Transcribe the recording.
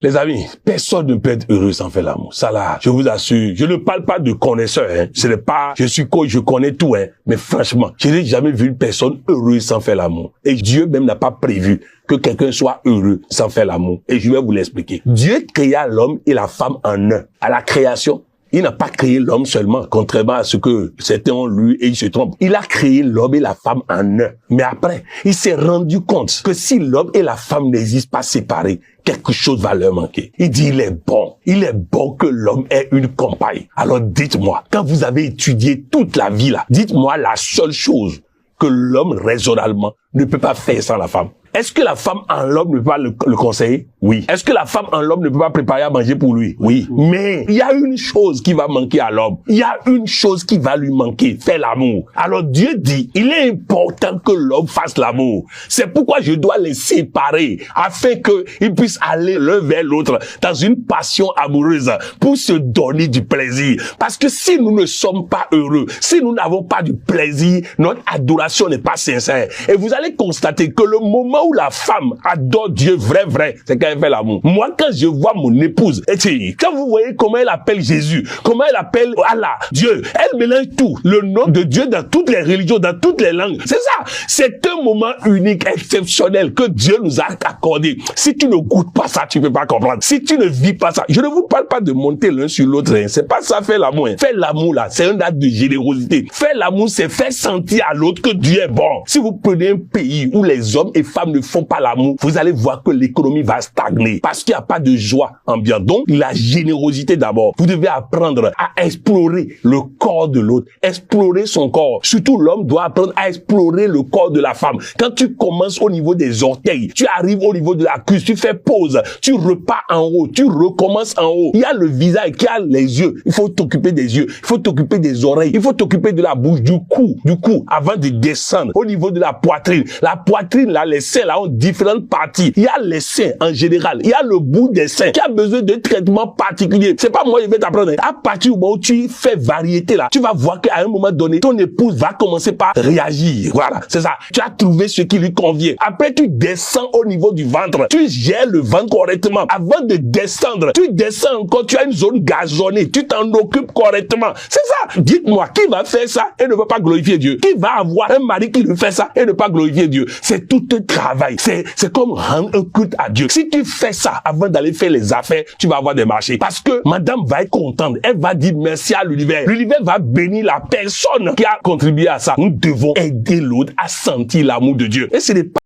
Les amis, personne ne peut être heureux sans faire l'amour. Ça là, je vous assure, je ne parle pas de connaisseur, hein. Ce n'est pas, je suis coach, je connais tout, hein. Mais franchement, je n'ai jamais vu une personne heureuse sans faire l'amour. Et Dieu même n'a pas prévu que quelqu'un soit heureux sans faire l'amour. Et je vais vous l'expliquer. Dieu créa l'homme et la femme en un. À la création, il n'a pas créé l'homme seulement, contrairement à ce que certains ont lu et ils se trompent. Il a créé l'homme et la femme en un. Mais après, il s'est rendu compte que si l'homme et la femme n'existent pas séparés, quelque chose va leur manquer. Il dit, il est bon que l'homme ait une compagne. Alors dites-moi, quand vous avez étudié toute la vie là, dites-moi la seule chose que l'homme raisonnablement ne peut pas faire sans la femme. Est-ce que la femme en l'homme ne peut pas le conseiller? Oui. Est-ce que la femme en l'homme ne peut pas préparer à manger pour lui? Oui. Mais il y a une chose qui va manquer à l'homme. Il y a une chose qui va lui manquer, faire l'amour. Alors Dieu dit, il est important que l'homme fasse l'amour. C'est pourquoi je dois les séparer afin qu'ils puissent aller l'un vers l'autre dans une passion amoureuse pour se donner du plaisir. Parce que si nous ne sommes pas heureux, si nous n'avons pas du plaisir, notre adoration n'est pas sincère. Et vous allez constater que le moment où la femme adore Dieu vrai, c'est quand elle fait l'amour. Moi, quand je vois mon épouse, et quand vous voyez comment elle appelle Jésus, comment elle appelle Allah, Dieu, elle mélange tout. Le nom de Dieu dans toutes les religions, dans toutes les langues. C'est ça. C'est un moment unique, exceptionnel que Dieu nous a accordé. Si tu ne goûtes pas ça, tu ne peux pas comprendre. Si tu ne vis pas ça, je ne vous parle pas de monter l'un sur l'autre. Hein. C'est pas ça, faire l'amour. Hein. Faire l'amour, là, c'est un acte de générosité. Faire l'amour, c'est faire sentir à l'autre que Dieu est bon. Si vous prenez un pays où les hommes et femmes ne font pas l'amour, vous allez voir que l'économie va stagner parce qu'il n'y a pas de joie ambiante. Donc, la générosité d'abord. Vous devez apprendre à explorer le corps de l'autre, explorer son corps. Surtout, l'homme doit apprendre à explorer le corps de la femme. Quand tu commences au niveau des orteils, tu arrives au niveau de la cuisse, tu fais pause, tu repars en haut, tu recommences en haut. Il y a le visage, il y a les yeux. Il faut t'occuper des yeux, il faut t'occuper des oreilles, il faut t'occuper de la bouche, du cou, avant de descendre au niveau de la poitrine. La poitrine, là, les seins, là, ont différentes parties. Il y a les seins en général. Il y a le bout des seins qui a besoin de traitement particulier. C'est pas moi, je vais t'apprendre. À partir du moment où tu fais variété, là, tu vas voir qu'à un moment donné, ton épouse va commencer par réagir. Voilà. C'est ça. Tu as trouvé ce qui lui convient. Après, tu descends au niveau du ventre. Tu gères le ventre correctement. Avant de descendre, tu descends encore. Tu as une zone gazonnée. Tu t'en occupes correctement. C'est ça. Dites-moi, qui va faire ça et ne veut pas glorifier Dieu? Qui va avoir un mari qui lui fait ça et ne pas glorifier Dieu? C'est tout un travail. C'est comme rendre un culte à Dieu. Si tu fais ça avant d'aller faire les affaires, tu vas avoir des marchés. Parce que madame va être contente. Elle va dire merci à l'univers. L'univers va bénir la personne qui a contribué à ça. Nous devons aider l'autre à sentir l'amour de Dieu. Et ce n'est pas